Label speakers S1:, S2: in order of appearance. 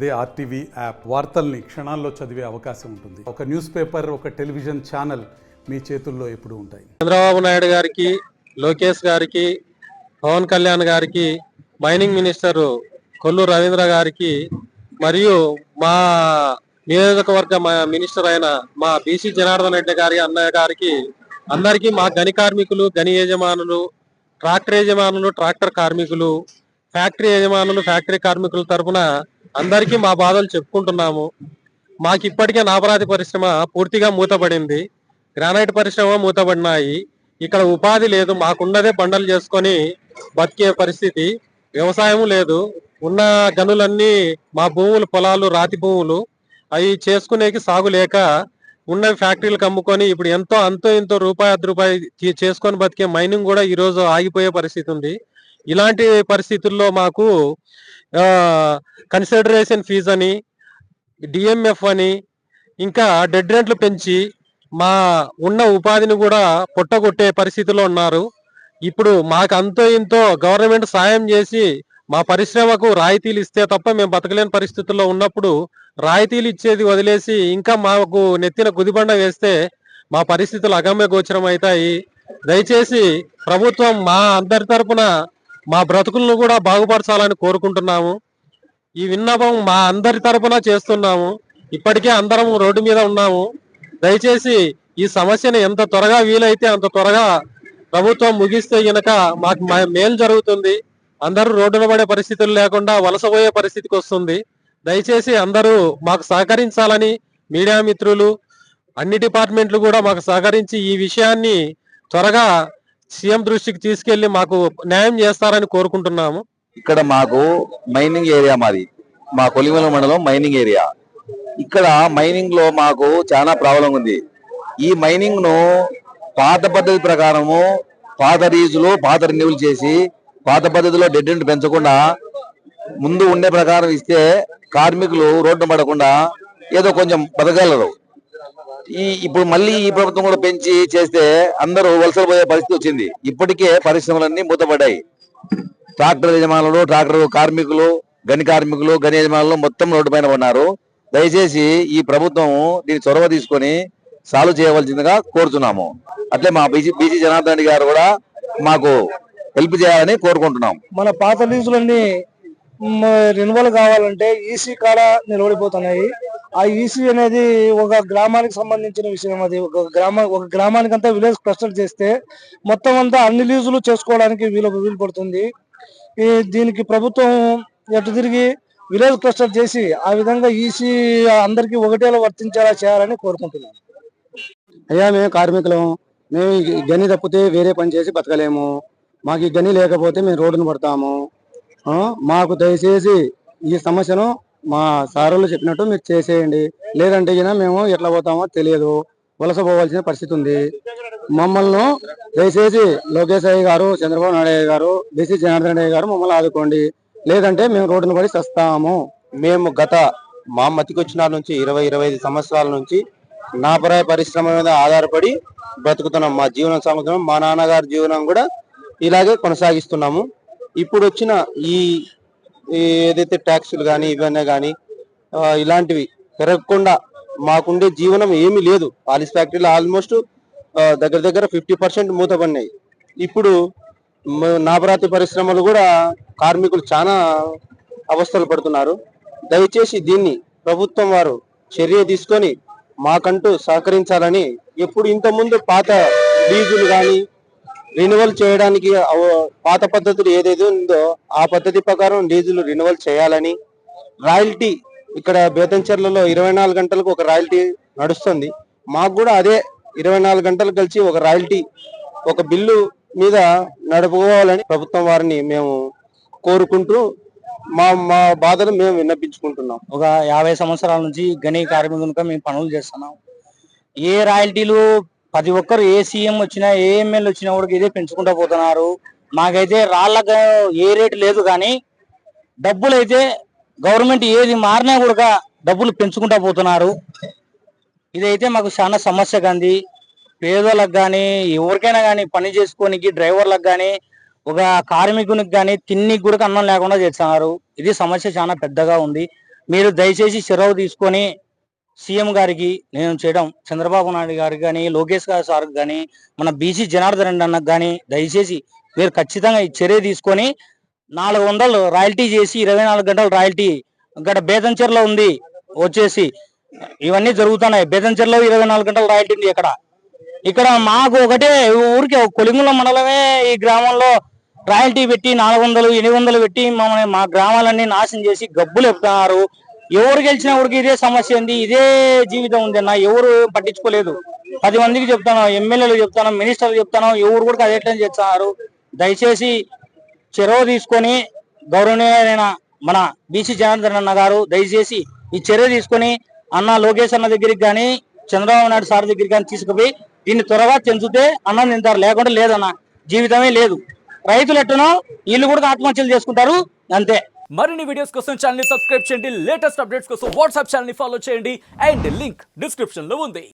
S1: అదే RTV app వార్తల్ని క్షణాల్లో చదివే అవకాశం ఉంటుంది. ఒక న్యూస్ పేపర్, ఒక టెలివిజన్ ఛానల్ మీ చేతుల్లో ఎప్పుడూ ఉంటాయి.
S2: చంద్రబాబు నాయుడు గారికి, లోకేష్ గారికి, పవన్ కళ్యాణ్ గారికి, మైనింగ్ మినిస్టర్ కొల్లు రవీంద్ర గారికి మరియు మా నియోజకవర్గ మినిస్టర్ అయిన మా బీసీ జనార్దన్ రెడ్డి గారి అన్నయ్య గారికి అందరికీ, మా గని కార్మికులు, గని యజమానులు, ట్రాక్టర్ యజమానులు, ట్రాక్టర్ కార్మికులు, ఫ్యాక్టరీ యజమానులు, ఫ్యాక్టరీ కార్మికుల తరఫున అందరికీ మా బాధలు చెప్పుకుంటున్నాము. మాకు ఇప్పటికే నాపరాతి పరిశ్రమ పూర్తిగా మూతపడింది, గ్రానైట్ పరిశ్రమ మూతపడినాయి. ఇక్కడ ఉపాధి లేదు, మాకున్నదే బండలు చేసుకొని బతికే పరిస్థితి. వ్యవసాయం లేదు, ఉన్న గనులన్నీ మా భూములు, పొలాలు, రాతి భూములు, అవి చేసుకునేకి సాగు లేక ఉన్న ఫ్యాక్టరీలకు అమ్ముకొని ఇప్పుడు అంతో ఇంతో రూపాయి 10 రూపాయి చేసుకొని బతికే మైనింగ్ కూడా ఈరోజు ఆగిపోయే పరిస్థితి ఉంది. ఇలాంటి పరిస్థితుల్లో మాకు కన్సిడరేషన్ ఫీజ్ అని, డిఎంఎఫ్ అని, ఇంకా డెడ్ రెంట్లు పెంచి మా ఉన్న ఉపాధిని కూడా పొట్టగొట్టే పరిస్థితిలో ఉన్నారు. ఇప్పుడు మాకు అంతో ఇంతో గవర్నమెంట్ సాయం చేసి మా పరిశ్రమకు రాయితీలు ఇస్తే తప్ప మేము బతకలేని పరిస్థితుల్లో ఉన్నప్పుడు రాయితీలు ఇచ్చేది వదిలేసి ఇంకా మాకు నెత్తిన గుదిబండ వేస్తే మా పరిస్థితులు అగమ్య గోచరం అవుతాయి. దయచేసి ప్రభుత్వం మా అందరి తరపున మా బ్రతుకులను కూడా బాగుపరచాలని కోరుకుంటున్నాము. ఈ విన్నపం మా అందరి తరపున చేస్తున్నాము. ఇప్పటికే అందరం రోడ్డు మీద ఉన్నాము. దయచేసి ఈ సమస్యను ఎంత త్వరగా వీలైతే అంత త్వరగా ప్రభుత్వం ముగిస్తే గనక మాకు మేలు జరుగుతుంది. అందరూ రోడ్డున పడే పరిస్థితులు లేకుండా వలసపోయే పరిస్థితికి వస్తుంది. దయచేసి అందరూ మాకు సహకరించాలని, మీడియా మిత్రులు, అన్ని డిపార్ట్మెంట్లు కూడా మాకు సహకరించి ఈ విషయాన్ని త్వరగా సీఎం దృష్టికి తీసుకెళ్లి మాకు న్యాయం చేస్తారని కోరుకుంటున్నాము.
S3: ఇక్కడ మాకు మైనింగ్ ఏరియా, మాది మా కొలిమల మండలం మైనింగ్ ఏరియా. ఇక్కడ మైనింగ్ లో మాకు చాలా ప్రాబ్లం ఉంది. ఈ మైనింగ్ ను పాత పద్ధతి ప్రకారము, పాత రీజులు, పాత రెన్యూవల్ చేసి పాత పద్ధతిలో డెడ్ రెంట్ పెంచకుండా ముందు ఉండే ప్రకారం ఇస్తే కార్మికులు రోడ్డు పడకుండా ఏదో కొంచెం బతకగలరు. ఇప్పుడు మళ్ళీ ఈ ప్రభుత్వం కూడా పెంచి చేస్తే అందరూ వలసలు పోయే పరిస్థితి వచ్చింది. ఇప్పటికే పరిశ్రమలన్నీ మూతపడ్డాయి. ట్రాక్టర్ యజమానులు, ట్రాక్టర్ కార్మికులు, గని కార్మికులు, గని యజమానులు మొత్తం రోడ్డు పైన ఉన్నారు. దయచేసి ఈ ప్రభుత్వం దీన్ని చొరవ తీసుకొని సాల్వ్ చేయవలసిందిగా కోరుతున్నాము. అట్లే మా బీసీ జనార్దన్ రెడ్డి గారు కూడా మాకు హెల్ప్ చేయాలని కోరుకుంటున్నాం.
S4: మన పాత లీజులన్నీ రెన్యువల్ కావాలంటే ఈసీ కాడ నిలబడిపోతున్నాయి. ఆ ఈసీ అనేది ఒక గ్రామానికి సంబంధించిన విషయం. అది ఒక గ్రామానికి అంతా విలేజ్ క్లస్టర్ చేస్తే మొత్తం అంతా అన్ని లీజులు చేసుకోవడానికి వీలు పడుతుంది. దీనికి ప్రభుత్వం ఎటు తిరిగి విలేజ్ క్లస్టర్ చేసి ఆ విధంగా ఈసీ అందరికి ఒకటేలా వర్తించేలా చేయాలని కోరుకుంటున్నాం.
S5: అయ్యా, మేము కార్మికులం, మేము గని తప్పితే వేరే పని చేసి బతకలేము. మాకు ఈ గని లేకపోతే మేము రోడ్డును పడతాము. మాకు దయచేసి ఈ సమస్యను మా సారులు చెప్పినట్టు మీరు చేసేయండి. లేదంటే మేము ఎట్లా పోతామో తెలియదు, వలస పోవాల్సిన పరిస్థితి ఉంది. మమ్మల్ని దయచేసి లోకేష్ అయ్య గారు, చంద్రబాబు నాయుడు గారు, బీసీ జనార్దన్ రెడ్డి గారు మమ్మల్ని ఆదుకోండి. లేదంటే మేము రోడ్డును పడి చస్తాము.
S6: మేము గత మా మతికొచ్చిన నుంచి 20-25 సంవత్సరాల నుంచి నాపరాయి పరిశ్రమ మీద ఆధారపడి బ్రతుకుతున్నాం. మా జీవనం సాగుతున్నాం. మా నాన్నగారి జీవనం కూడా ఇలాగే కొనసాగిస్తున్నాము. ఇప్పుడు వచ్చిన ఈ ఏదైతే ట్యాక్సులు కానీ ఇవన్నీ కానీ ఇలాంటివి పెరగకుండా మాకుండే జీవనం ఏమీ లేదు. పాలిస్ ఫ్యాక్టరీలు ఆల్మోస్ట్ దగ్గర 50% మూతపడినాయి. ఇప్పుడు నాపరాతి పరిశ్రమలు కూడా కార్మికులు చాలా అవస్థలు పడుతున్నారు. దయచేసి దీన్ని ప్రభుత్వం వారు చర్య తీసుకొని మాకంటూ సహకరించాలని, ఎప్పుడు ఇంతకుముందు పాత లీజులు కానీ రెన్యువల్ చేయడానికి పాత పద్ధతులు ఏదైతే ఉందో ఆ పద్ధతి ప్రకారం లీజులు రెన్యువల్ చేయాలని, రాయల్టీ ఇక్కడ బేతంచెర్లలో 24 గంటలకు ఒక రాయల్టీ నడుస్తుంది. మాకు కూడా అదే 24 గంటలు కలిసి ఒక రాయల్టీ, ఒక బిల్లు మీద నడుపుకోవాలని ప్రభుత్వం వారిని మేము కోరుకుంటూ మా బాధను మేము విన్నపించుకుంటున్నాం.
S7: ఒక 50 సంవత్సరాల నుంచి గని కార్మికులుగా మేము పనులు చేస్తున్నాం. ఏ రాయల్టీలు ప్రతి ఒక్కరు ఏ సీఎం వచ్చినా, ఏ ఎమ్మెల్యే వచ్చినా కూడా ఇదే పెంచుకుంటూ పోతున్నారు. మాకైతే రాళ్ళకు ఏ రేటు లేదు, కానీ డబ్బులు అయితే గవర్నమెంట్ ఏది మారినా కూడా డబ్బులు పెంచుకుంటూ పోతున్నారు. ఇదైతే మాకు చాలా సమస్య కంది. పేదోళ్ళకి కానీ ఎవరికైనా కానీ పని చేసుకోనికి, డ్రైవర్లకు కానీ, ఒక కార్మికునికి కానీ తిన్నికి కూడా అన్నం లేకుండా చేస్తున్నారు. ఇది సమస్య చాలా పెద్దగా ఉంది. మీరు దయచేసి చొరవ తీసుకొని సీఎం గారికి నేను చేయడం, చంద్రబాబు నాయుడు గారికి కానీ, లోకేష్ గారి సార్కి కానీ, మన బీసీ జనార్దన్ రెడ్డి అన్నకు కానీ దయచేసి మీరు ఖచ్చితంగా ఈ చర్య తీసుకొని 400 రాయల్టీ చేసి 24 గంటలు రాయల్టీ ఇక్కడ బేతంచెర్లో ఉంది వచ్చేసి ఇవన్నీ జరుగుతున్నాయి. బేతంచెర్లో 24 గంటలు రాయల్టీ ఉంది. ఇక్కడ మాకు ఒకటే ఊరికి కొలింగుల మండలమే ఈ గ్రామంలో రాయల్టీ పెట్టి 400, 800 పెట్టి మా గ్రామాలన్నీ నాశనం చేసి గబ్బులు చెప్తున్నారు. ఎవరు గెలిచినా ఊరికి ఇదే సమస్య ఉంది, ఇదే జీవితం ఉంది అన్న. ఎవరు పట్టించుకోలేదు. 10 మందికి చెప్తాను, ఎమ్మెల్యేలు చెప్తాను, మినిస్టర్లు చెప్తాను, ఎవరు కూడా అదే చేస్తున్నారు. దయచేసి చొరవ తీసుకొని గౌరవనీయులైన మన బీసీ జనార్దన్ అన్న గారు దయచేసి ఈ చర్య తీసుకొని అన్న లోకేష్ అన్న దగ్గరికి కానీ, చంద్రబాబు నాయుడు సార్ దగ్గరికి కానీ తీసుకుపోయి దీన్ని త్వరగా చెంచుతే అన్నం తింటారు, లేకుంటే లేదన్న, జీవితమే లేదు. రైతులు ఎట్టునో వీళ్ళు కూడా ఆత్మహత్యలు చేసుకుంటారు అంతే.
S8: మరిన్ని వీడియోస్ కోసం ఛానల్ ని సబ్స్క్రైబ్ చేయండి. లేటెస్ట్ అప్డేట్స్ కోసం వాట్సాప్ ఛానల్ ని ఫాలో చేయండి. అండ్ లింక్ డిస్క్రిప్షన్ లో ఉంది.